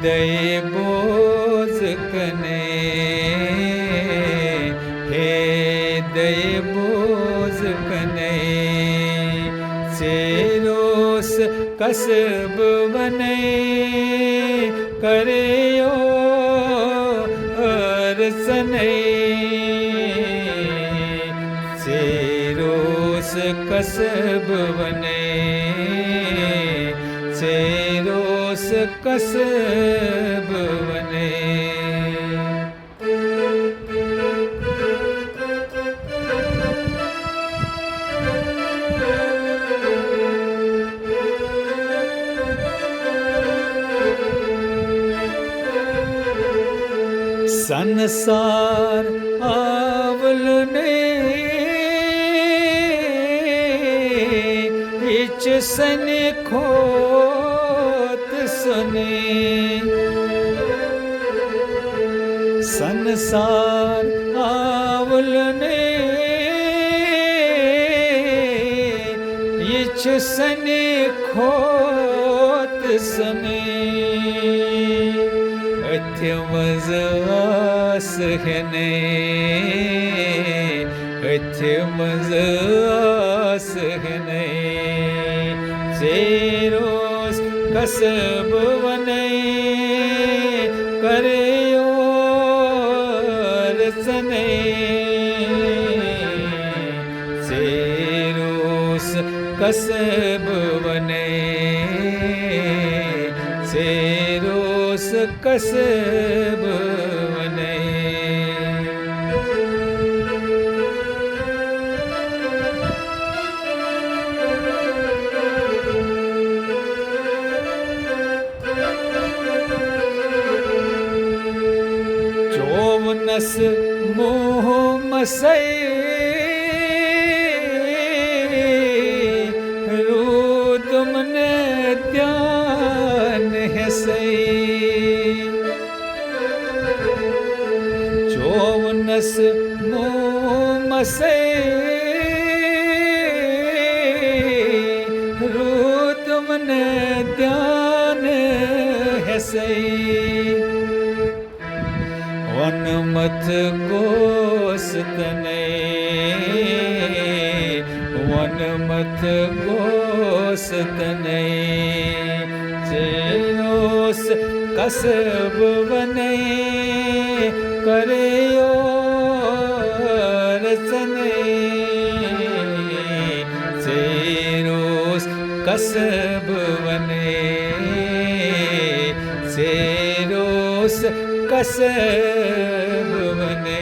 दये बोझ कने हे दये बोझ कने चेरोस कसब बने करेयो अर्चने चेरोस कसब बने चेरोस कसब बने संसार आवलने इच सने खोत सने संसार आवलने इच सने खोत सने अथमज़ास हने अथमज़ास हने चेरोस कसब बने करेयो अर्चने चेरोस कसब बने चेरोस कसब बने चौवनस मोह मसै रुदमने ध्यान है सई चौवनस मोह मसै रुदमने ध्यान है सई वनमथ गोस्तने वनमथ गोस्तने चेरोस कसब बने करेयो अर्चने चेरोस कसब बने चेरोस कसब बने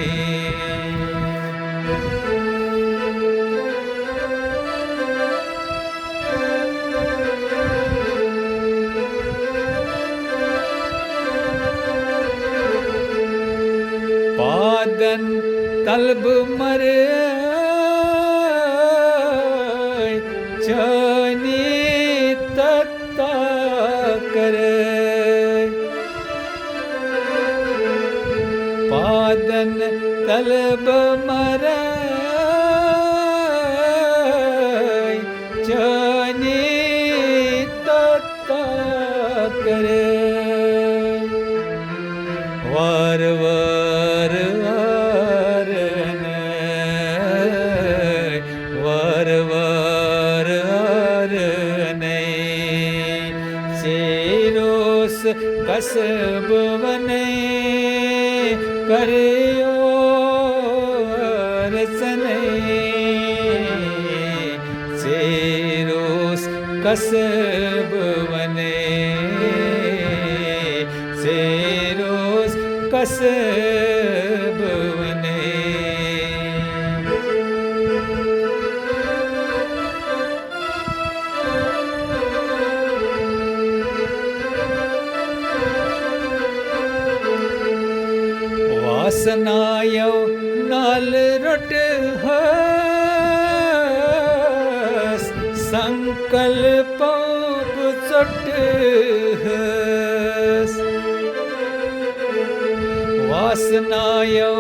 पादन तलब मरे चनी तत्ता करे पादन तलब मरे चनी तत्ता करे वार वार वार वार चेरोस कसब बने करेयो अर्चने चेरोस कसब बने चेरोस कसब बने वासनायो नाल रोट हस संकल्प चोट हस वासनायो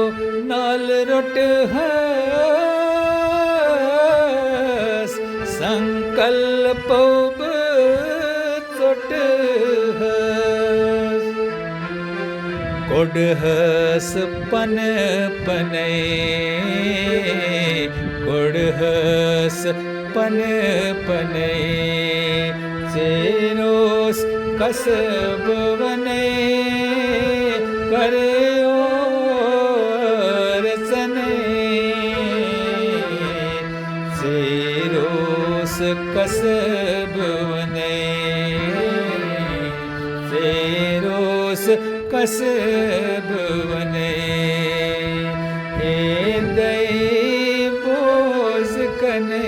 नाल रोट हस संकल्प चोट हस कोडहस पन पने कोडहस पन पने चेरोस कसब वने करे रचने चेरोस कसब वने चेरोस कसब वने हे दई बोझ कने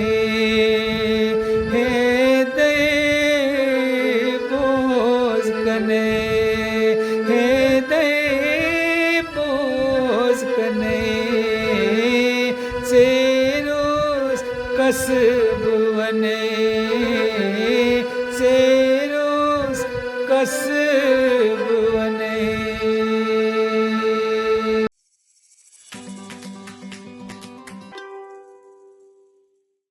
हे दई बोझ कने हे दई बोझ कने चेरोस कसब वने चेरोस कसब